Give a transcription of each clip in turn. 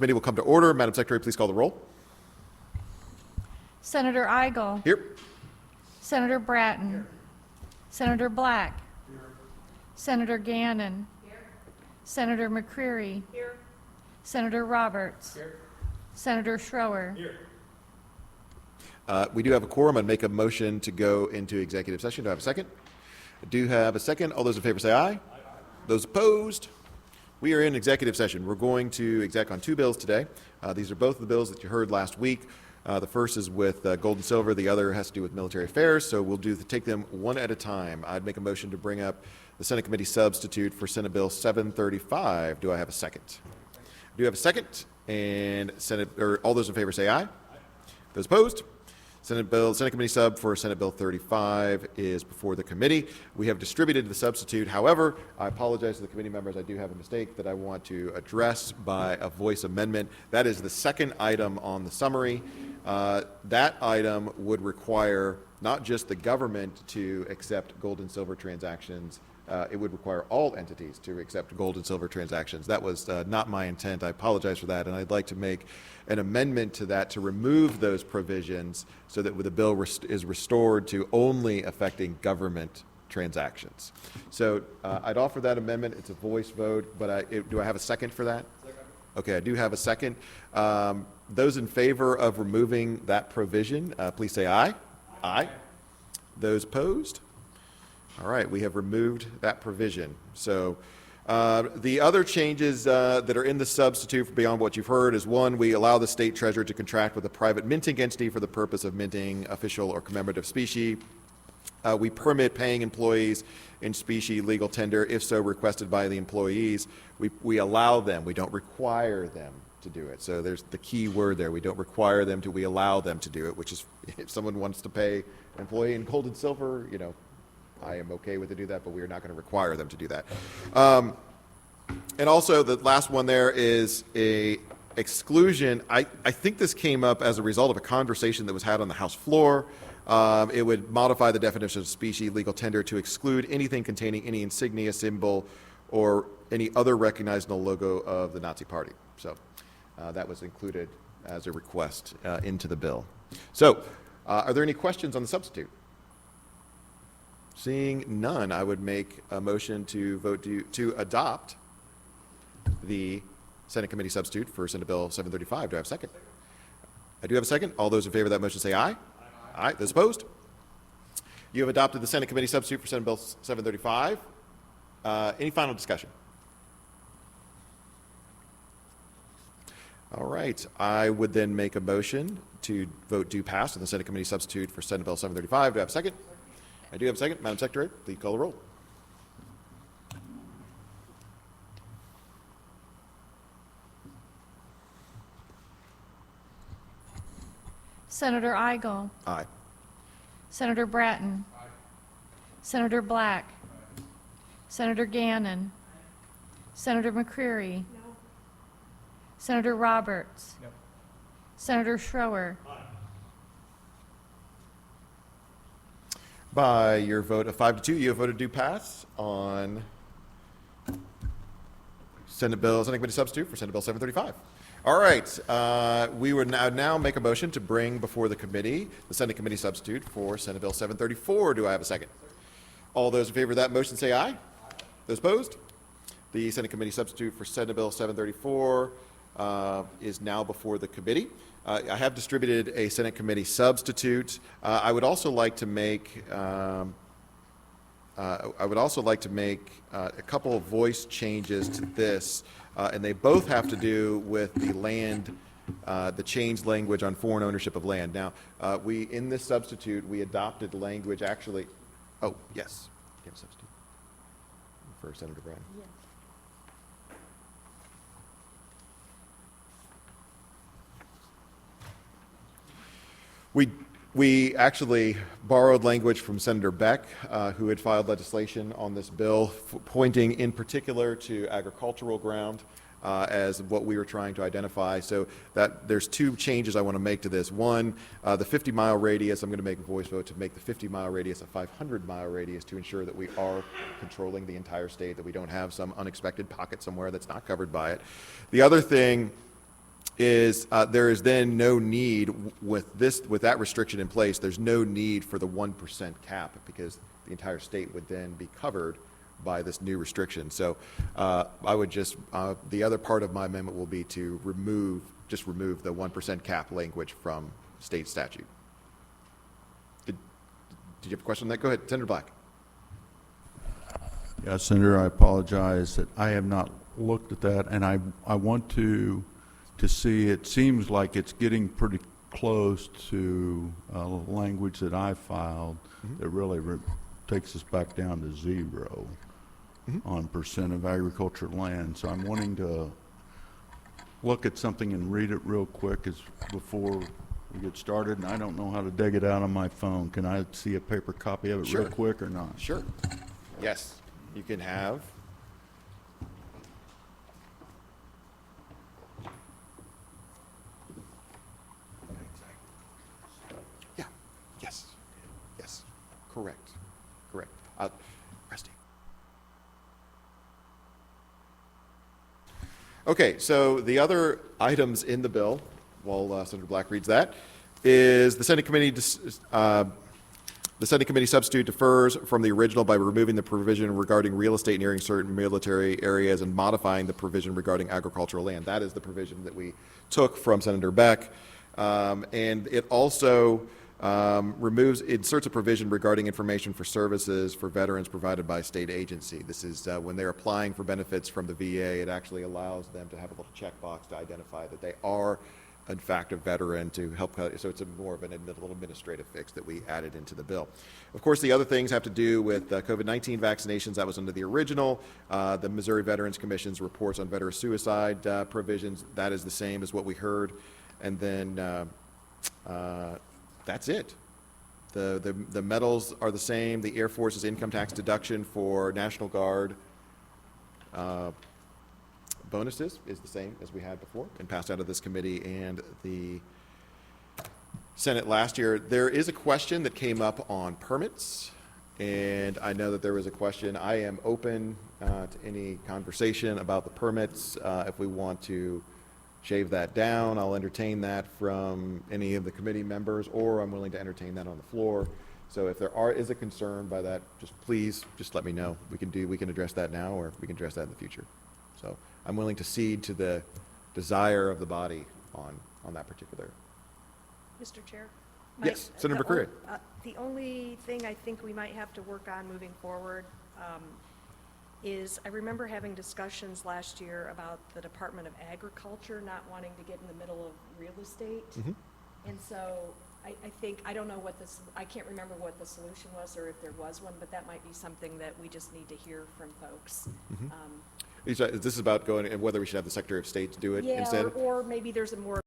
Committee will come to order. Madam Secretary, please call the roll. Senator Eigel. Here. Senator Bratton. Here. Senator Black. Here. Senator Gannon. Here. Senator McCreary. Here. Senator Roberts. Here. Senator Schroer. Here. We do have a quorum. I'd make a motion to go into executive session. Do I have a second? I do have a second. All those in favor say aye. Aye. Those opposed? We are in executive session. We're going to exec on two bills today. These are both the bills that you heard last week. The first is with gold and silver. The other has to do with military affairs. So we'll take them one at a time. I'd make a motion to bring up the Senate Committee substitute for Senate Bill 735. Do I have a second? I do have a second. And all those in favor say aye. Aye. Those opposed? Senate Committee sub for Senate Bill 35 is before the committee. We have distributed the substitute. However, I apologize to the committee members. I do have a mistake that I want to address by a voice amendment. That is the second item on the summary. That item would require not just the government to accept gold and silver transactions. It would require all entities to accept gold and silver transactions. That was not my intent. I apologize for that, and I'd like to make an amendment to that to remove those provisions so that the bill is restored to only affecting government transactions. So I'd offer that amendment. It's a voice vote, but do I have a second for that? Second. Okay, I do have a second. Those in favor of removing that provision, please say aye. Aye. Aye. Those opposed? All right, we have removed that provision. So the other changes that are in the substitute beyond what you've heard is, one, we allow the state treasurer to contract with a private minting entity for the purpose of minting official or commemorative specie. We permit paying employees in specie legal tender if so requested by the employees. We allow them. We don't require them to do it. So there's the key word there. We don't require them to. We allow them to do it, which is if someone wants to pay an employee in gold and silver, I am okay with to do that, but we are not going to require them to do that. And also the last one there is a exclusion. I think this came up as a result of a conversation that was had on the House floor. It would modify the definition of specie legal tender to exclude anything containing any insignia, symbol, or any other recognizable logo of the Nazi Party. So that was included as a request into the bill. So are there any questions on the substitute? Seeing none, I would make a motion to vote to adopt the Senate Committee substitute for Senate Bill 735. Do I have a second? I do have a second. All those in favor of that motion say aye. Aye. Aye. Those opposed? You have adopted the Senate Committee substitute for Senate Bill 735. Any final discussion? All right. I would then make a motion to vote do pass on the Senate Committee substitute for Senate Bill 735. Do I have a second? I do have a second. Madam Secretary, please call the roll. Senator Eigel. Aye. Senator Bratton. Aye. Senator Black. Aye. Senator Gannon. Aye. Senator McCreary. No. Senator Roberts. No. Senator Schroer. Aye. By your vote of 5-2, you have voted to pass on Senate Committee substitute for Senate Bill 735. All right, we would now make a motion to bring before the committee the Senate Committee substitute for Senate Bill 734. Do I have a second? All those in favor of that motion say aye. Aye. Those opposed? The Senate Committee substitute for Senate Bill 734 is now before the committee. I have distributed a Senate Committee substitute. I would also like to make a couple of voice changes to this, and they both have to do with the land, the changed language on foreign ownership of land. Now, in this substitute, we adopted language actually. Oh, yes. Do you have a substitute for Senator Brown? Yes. We actually borrowed language from Senator Beck, who had filed legislation on this bill, pointing in particular to agricultural ground as what we were trying to identify. So that there's two changes I want to make to this. One, the 50-mile radius, I'm going to make a voice vote to make the 50-mile radius a 500-mile radius to ensure that we are controlling the entire state, that we don't have some unexpected pocket somewhere that's not covered by it. The other thing is there is then no need with that restriction in place. There's no need for the 1% cap because the entire state would then be covered by this new restriction. So I would just the other part of my amendment will be to remove the 1% cap language from state statute. Did you have a question on that? Go ahead, Senator Black. Yeah, Senator, I apologize that I have not looked at that, and I want to see. It seems like it's getting pretty close to language that I filed that really takes us back down to 0 on percent of agricultural land. So I'm wanting to look at something and read it real quick before we get started, and I don't know how to dig it out on my phone. Can I see a paper copy of it Sure. real quick or not? Sure. Yes, you can have. Yeah. Yes. Yes. Correct. Correct. Rusty. Okay, so the other items in the bill, while Senator Black reads that, is the Senate committee substitute defers from the original by removing the provision regarding real estate nearing certain military areas and modifying the provision regarding agricultural land. That is the provision that we took from Senator Beck. And it also inserts a provision regarding information for services for veterans provided by a state agency. This is when they're applying for benefits from the VA, it actually allows them to have a little checkbox to identify that they are in fact a veteran to help, so it's more of a little administrative fix that we added into the bill. Of course, the other things have to do with COVID-19 vaccinations. That was under the original. The Missouri Veterans Commission's reports on veteran suicide provisions, that is the same as what we heard. And then that's it. The medals are the same. The Air Force's income tax deduction for National Guard bonuses is the same as we had before and passed out of this committee and the Senate last year. There is a question that came up on permits, and I know that there was a question. I am open to any conversation about the permits. If we want to shave that down, I'll entertain that from any of the committee members, or I'm willing to entertain that on the floor. So if there is a concern by that, please let me know. We can address that now, or we can address that in the future. So I'm willing to cede to the desire of the body on that particular. Mr. Chair? Yes, Senator McCreary. The only thing I think we might have to work on moving forward is I remember having discussions last year about the Department of Agriculture not wanting to get in the middle of real estate. And so I think, I don't know I can't remember what the solution was or if there was one, but that might be something that we just need to hear from folks. This is about going and whether we should have the Secretary of State to do it instead? Or maybe there's a more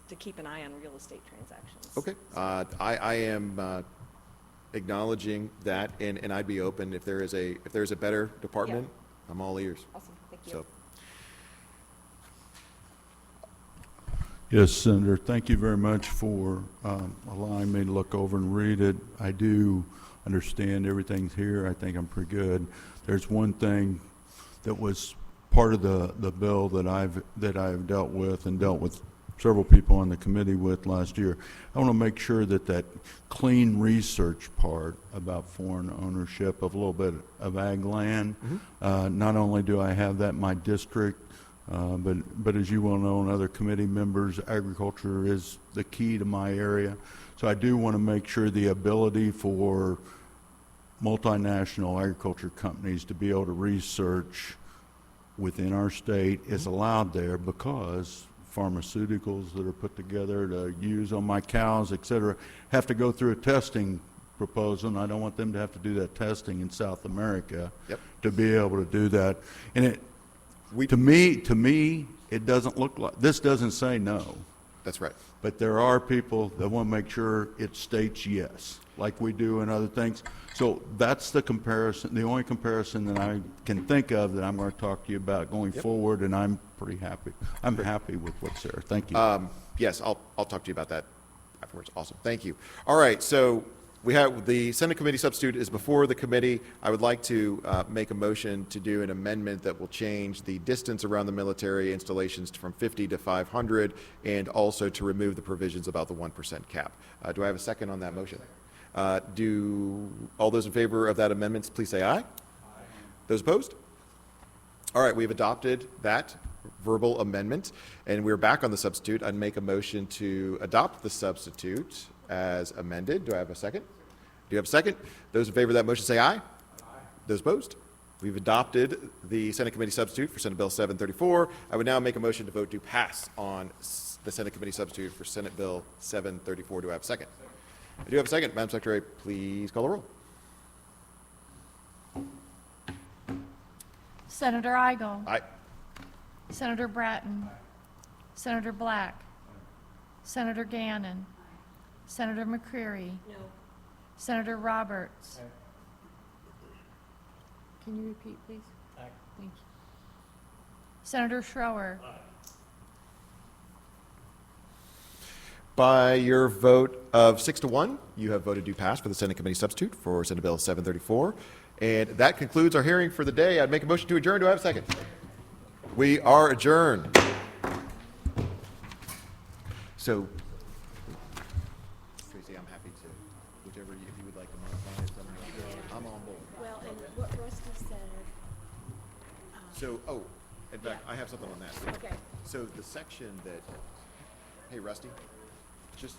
to keep an eye on real estate transactions. Okay. I am acknowledging that, and I'd be open if there is a better department. Yeah. I'm all ears. Awesome. Thank you. So. Yes, Senator, thank you very much for allowing me to look over and read it. I do understand everything's here. I think I'm pretty good. There's one thing that was part of the bill that I've dealt with several people on the committee with last year. I want to make sure that clean research part about foreign ownership of a little bit of ag land, not only do I have that in my district, but as you well know, and other committee members, agriculture is the key to my area. So I do want to make sure the ability for multinational agriculture companies to be able to research within our state is allowed there, because pharmaceuticals that are put together to use on my cows, et cetera, have to go through a testing proposal, and I don't want them to have to do that testing in South America to be able to do that. And to me, it doesn't look like, this doesn't say no. That's right. But there are people that want to make sure it states yes, like we do in other things. So that's the comparison, the only comparison that I can think of that I'm going to talk to you about going forward, and I'm pretty happy. I'm happy with what's there. Thank you. Yes, I'll talk to you about that afterwards. Awesome. Thank you. All right, so we have the Senate committee substitute is before the committee. I would like to make a motion to do an amendment that will change the distance around the military installations from 50 to 500, and also to remove the provisions about the 1% cap. Do I have a second on that motion? Do all those in favor of that amendment, please say aye. Aye. Those opposed? All right, we've adopted that verbal amendment, and we're back on the substitute. I'd make a motion to adopt the substitute as amended. Do I have a second? Do you have a second? Those in favor of that motion say aye. Aye. Those opposed? We've adopted the Senate Committee substitute for Senate Bill 734. I would now make a motion to vote to pass on the Senate Committee substitute for Senate Bill 734. Do I have a second? I do have a second. Madam Secretary, please call the roll. Senator Eigel. Aye. Senator Bratton. Senator Black. Senator Gannon. Senator McCreary. No. Senator Roberts. Can you repeat, please? Thank you. Senator Schroer. By your vote of 6-1, you have voted to pass for the Senate Committee substitute for Senate Bill 734. And that concludes our hearing for the day. I'd make a motion to adjourn. Do I have a second? We are adjourned. So, Tracy, I'm happy to, whichever, if you would like to modify it, I'm on board. Well, and what Rusty said, So, in fact, I have something on that. okay. So the section that, hey, Rusty, just